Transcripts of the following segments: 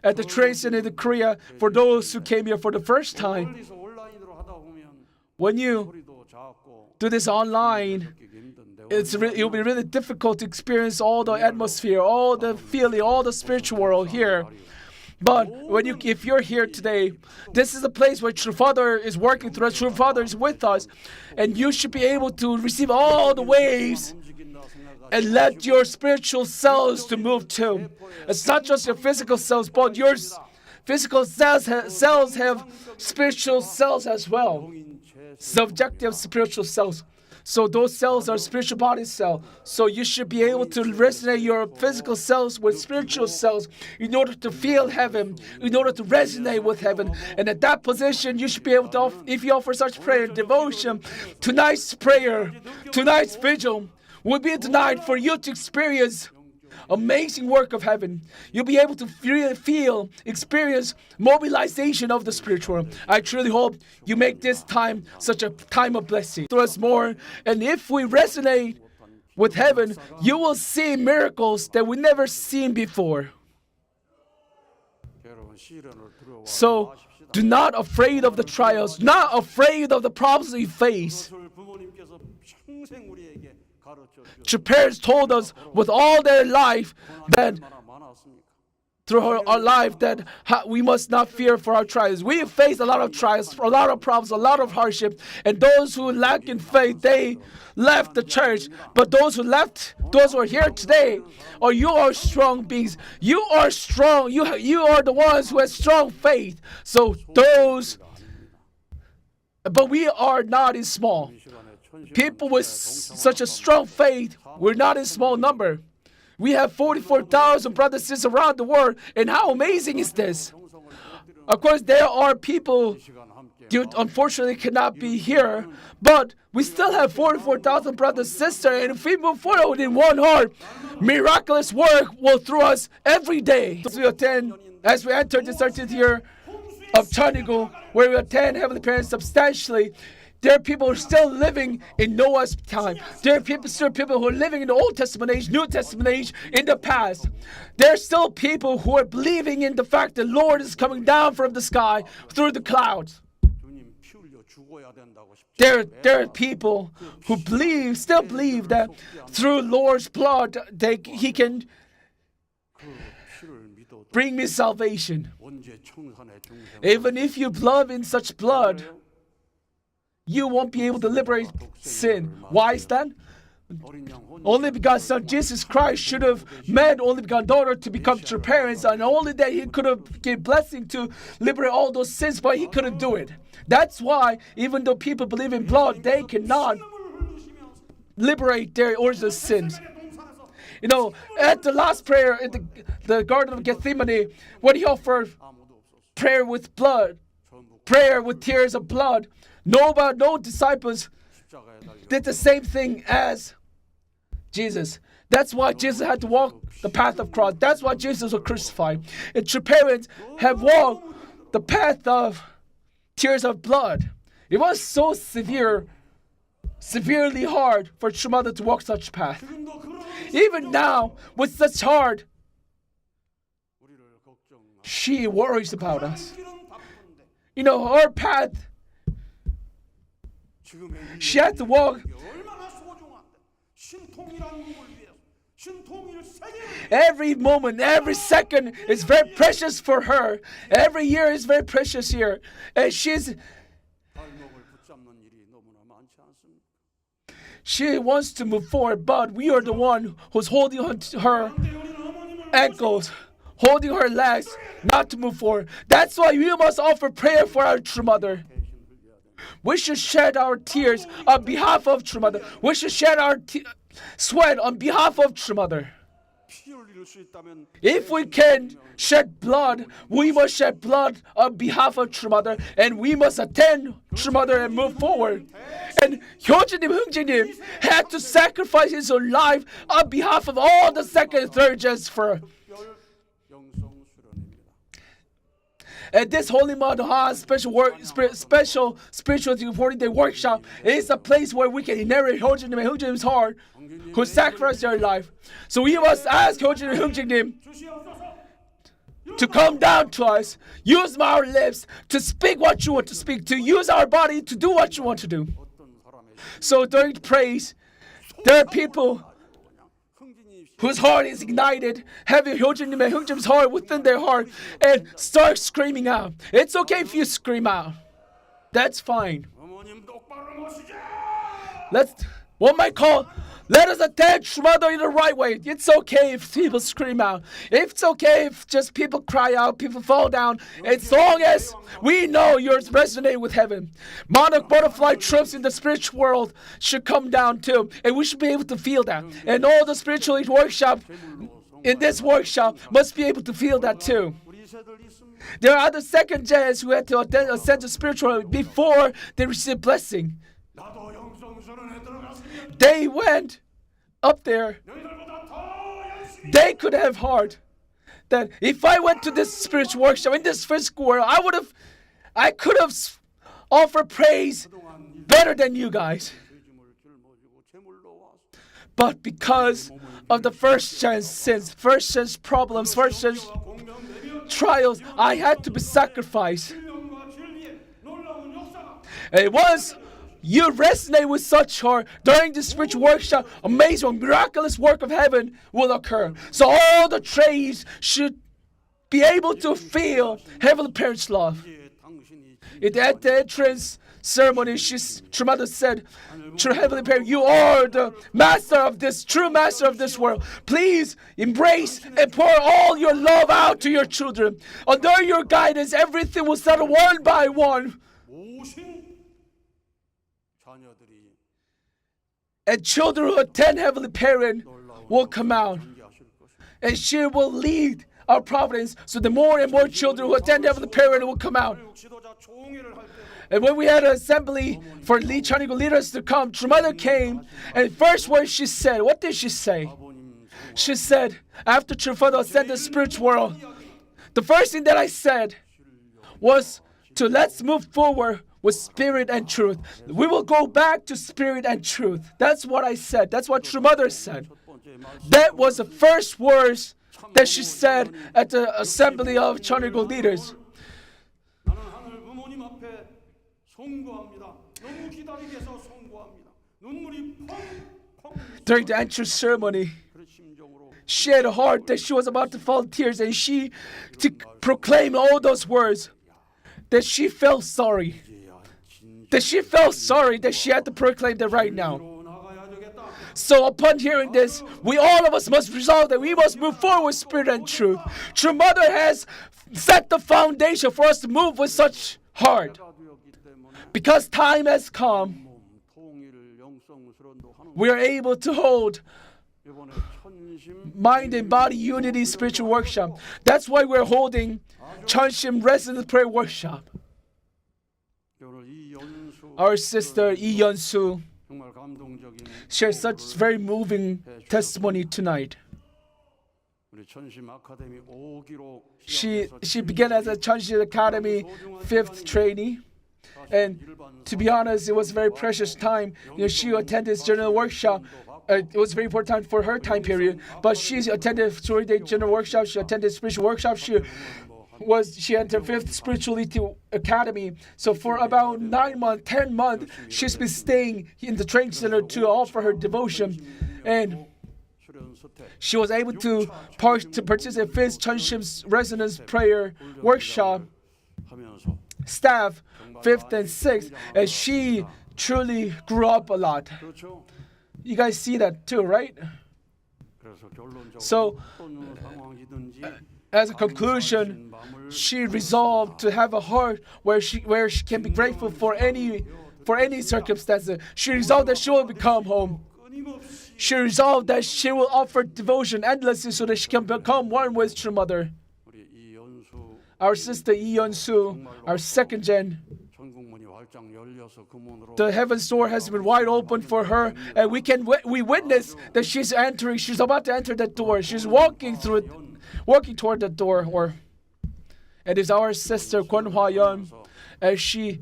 at the train station in Korea, for those who came here for the first time, when you do this online, it'll be really difficult to experience all the atmosphere, all the feeling, all the spiritual world here. But if you're here today, this is a place where True Father is working through us. True Father is with us, and you should be able to receive all the waves and let your spiritual cells to move too. It's not just your physical cells, but your physical cells have spiritual cells as well. Subjective spiritual cells. So those cells are spiritual body cells. So you should be able to resonate your physical cells with spiritual cells in order to feel heaven, in order to resonate with heaven. And at that position, you should be able to, if you offer such prayer and devotion, tonight's prayer, tonight's vigil will be tonight for you to experience amazing work of heaven. You'll be able to experience mobilization of the spiritual. I truly hope you make this time such a time of blessing to us more. And if we resonate with heaven, you will see miracles that we never seen before. So do not afraid of the trials, not afraid of the problems you face. Your parents told us with all their life that through our life that we must not fear for our trials. We face a lot of trials, a lot of problems, a lot of hardship. And those who lack in faith, they left the church. But those who are here today, or you are strong beings. You are strong. You are the ones who have strong faith. So but we are not in small. People with such a strong faith, we're not in small number. We have 44,000 brothers and sisters around the world, and how amazing is this? Of course, there are people who unfortunately cannot be here, but we still have 44,000 brothers and sisters, and if we move forward in one heart, miraculous work will through us every day. As we enter the 13th year of Cheonshim, where we attend Heavenly Parents substantially, there are people who are still living in Noah's time. There are still people who are living in the Old Testament age, New Testament age, in the past. There are still people who are believing in the fact that the Lord is coming down from the sky through the clouds. There are people who still believe that through Lord's blood, He can bring me salvation. Even if you believe in such blood, you won't be able to liberate sin. Why is that? Only begotten Son Jesus Christ should have made only begotten daughter to become true parents, and only that He could have given blessing to liberate all those sins, but He couldn't do it. That's why even though people believe in blood, they cannot liberate their original sins. At the last prayer in the Garden of Gethsemane, when He offered prayer with blood, prayer with tears of blood, no disciples did the same thing as Jesus. That's why Jesus had to walk the path of cross. That's why Jesus was crucified. And true parents have walked the path of tears of blood. It was so severely hard for true mother to walk such path. Even now, with such hard, she worries about us. Our path, she had to walk. Every moment, every second is very precious for her. Every year is very precious here. And she wants to move forward, but we are the one who's holding on to her ankles, holding her legs, not to move forward. That's why we must offer prayer for our true mother. We should shed our tears on behalf of true mother. We should shed our sweat on behalf of true mother. If we can shed blood, we must shed blood on behalf of true mother, and we must attend true mother and move forward. And Cheonshim Won had to sacrifice his own life on behalf of all the second and third gens for her. And this Holy Mother has special spirituality 40-day workshop. It is a place where we can inherit Cheonshim's heart, who sacrificed their life. So we must ask Cheonshim to come down to us. Use our lips to speak what you want to speak, to use our body to do what you want to do. So during praise, there are people whose heart is ignited, having 효준님의 형제's heart within their heart, and start screaming out. It's okay if you scream out. That's fine. One might call, let us attach mother in the right way. It's okay if people scream out. It's okay if just people cry out, people fall down. As long as we know you're resonating with heaven. Monarch butterfly troops in the spiritual world should come down too. And we should be able to feel that. And all the spiritual workshop in this workshop must be able to feel that too. There are other second gens who had to ascend to spiritual before they received blessing. They went up there. They could have heard that if I went to this spiritual workshop in this physical world, I could have offered praise better than you guys. But because of the first chance sins, first chance problems, first chance trials, I had to be sacrificed. And once you resonate with such heart during this spiritual workshop, amazing, miraculous work of heaven will occur. So all the trays should be able to feel Heavenly Parents' love. At the entrance ceremony, True Mother said, "True Heavenly Parent, you are the master of this, true master of this world. Please embrace and pour all your love out to your children. Under your guidance, everything will settle one by one. And children who attend Heavenly Parent will come out. And she will lead our providence. So the more and more children who attend Heavenly Parent will come out. And when we had an assembly for Cheonshim leaders to come, True Mother came. And the first word she said, what did she say? She said, after True Father ascended the spiritual world, the first thing that I said was to let's move forward with spirit and truth. We will go back to spirit and truth. That's what I said. That's what True Mother said. That was the first words that she said at the assembly of Cheonshim leaders. During the entrance ceremony, she had a heart that she was about to fall in tears, and she to proclaim all those words that she felt sorry. That she felt sorry that she had to proclaim that right now. So upon hearing this, all of us must resolve that we must move forward with spirit and truth. True Mother has set the foundation for us to move with such heart. Because time has come, we are able to hold mind and body unity spiritual workshop. That's why we're holding Cheonshim Resident Prayer Workshop. Our sister Lee Yeon-su shared such very moving testimony tonight. She began as a Cheonshim Academy 5th trainee. And to be honest, it was a very precious time. She attended this general workshop. It was a very important time for her time period. But she attended 3-day general workshop. She attended spiritual workshop. She entered 5th Spirituality Academy. So for about 9 months, 10 months, she's been staying in the training center to offer her devotion. And she was able to participate in 5th Cheonshim's Resonance Prayer Workshop staff, 5th and 6th, and she truly grew up a lot. You guys see that too, right? So, as a conclusion, she resolved to have a heart where she can be grateful for any circumstances. She resolved that she will become home. She resolved that she will offer devotion endlessly so that she can become one with True Mother. Our sister Lee Yeon-su, our second gen, the heaven's door has been wide open for her, and we witness that she's about to enter that door. She's walking toward the door. It is our sister Kwon Hwa-yeon, as she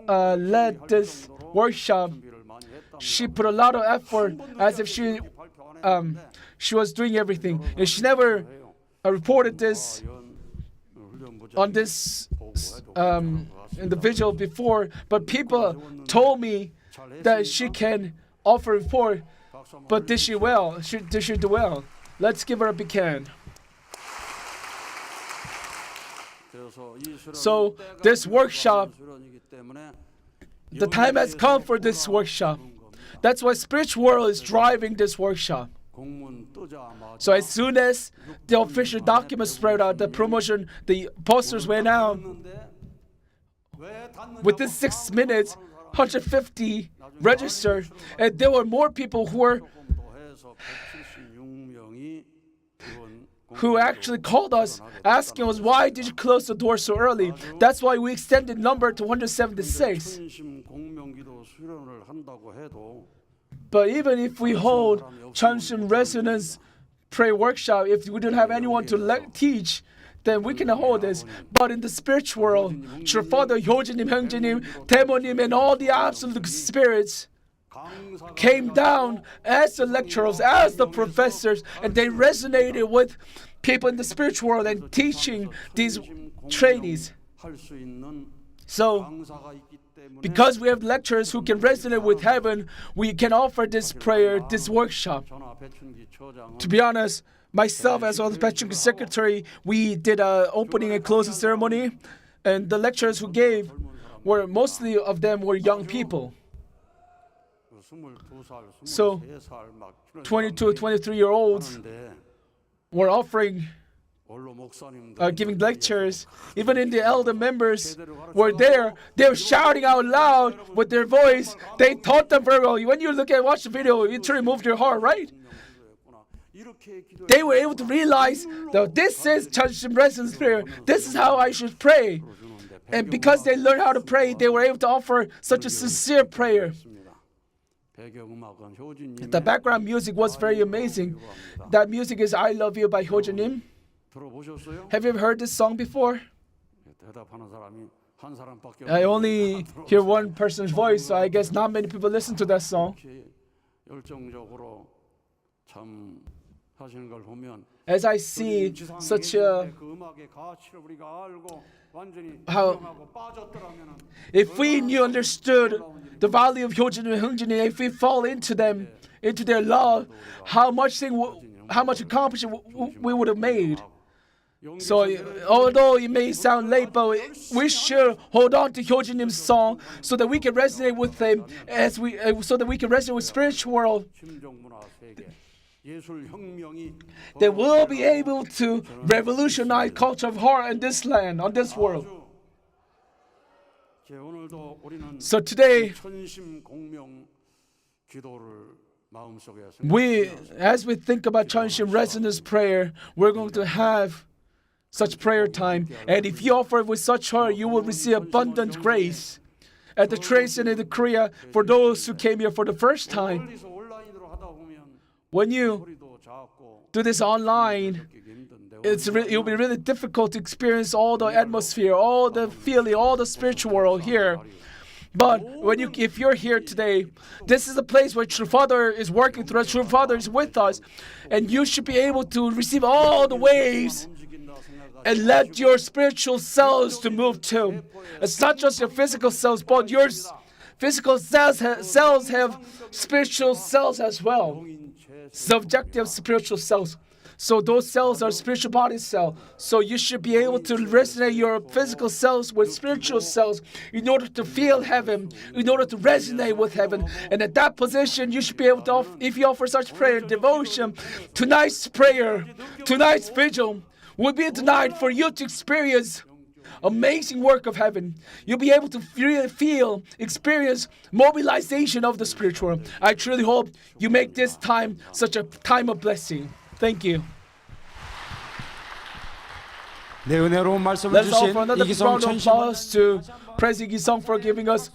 led this workshop. She put a lot of effort, as if she was doing everything. And she never reported this on this individual before, but people told me that she can offer report. But did she well? Did she do well? Let's give her a big hand. So this workshop, the time has come for this workshop. That's why spiritual world is driving this workshop. So as soon as the official documents spread out, the promotion, the posters went out, within 6 minutes, 150 registered, and there were more people who actually called us, asking us, why did you close the door so early? That's why we extended number to 176. But even if we hold Cheonshim Resonance Prayer Workshop, if we don't have anyone to teach, then we can hold this. But in the spiritual world, True Father, Hyojinim, Hyungjinim, Demonim, and all the absolute spirits came down as the lecturers, as the professors, and they resonated with people in the spiritual world and teaching these trainees. So, because we have lecturers who can resonate with heaven, we can offer this prayer, this workshop. To be honest, myself as well as Pechungi secretary, we did an opening and closing ceremony, and the lecturers who gave were mostly of them were young people. So 22, 23-year-olds were offering, giving lectures. Even in the elder members were there. They were shouting out loud with their voice. They taught them very well. When you watch the video, it truly moved your heart, right? They were able to realize that this is Cheonshim Resonance prayer. This is how I should pray. And because they learned how to pray, they were able to offer such a sincere prayer. The background music was very amazing. That music is I Love You by Hyojinim. Have you ever heard this song before? I only hear one person's voice, so I guess not many people listen to that song. As I see such a if we understood the value of Hyojin and Hyunjin, if we fall into them, into their love, how much accomplishment we would have made. So, although it may sound late, but we should hold on to Hyojinim's song so that we can resonate with him, so that we can resonate with spiritual world. They will be able to revolutionize culture of horror in this land, on this world. So today, as we think about Cheonshim Resonance prayer, we're going to have such prayer time. And if you offer it with such heart, you will receive abundant grace. At the Trace and in the Korea, for those who came here for the first time, when you do this online, it will be really difficult to experience all the atmosphere, all the feeling, all the spiritual world here. But if you're here today, this is a place where True Father is working through us. True Father is with us, and you should be able to receive all the waves and let your spiritual cells to move too. It's not just your physical cells, but your physical cells have spiritual cells as well. Subjective spiritual cells. So those cells are spiritual body cells. So you should be able to resonate your physical cells with spiritual cells in order to feel heaven, in order to resonate with heaven. And at that position, you should be able to, if you offer such prayer and devotion, tonight's prayer, tonight's vigil will be a night for you to experience amazing work of heaven. You'll be able to experience mobilization of the spiritual world. I truly hope you make this time such a time of blessing. Thank you. 네, 은혜로운 말씀을 Let's 주신 offer another 이기성 round of 천심 applause to President Gi-sung for giving us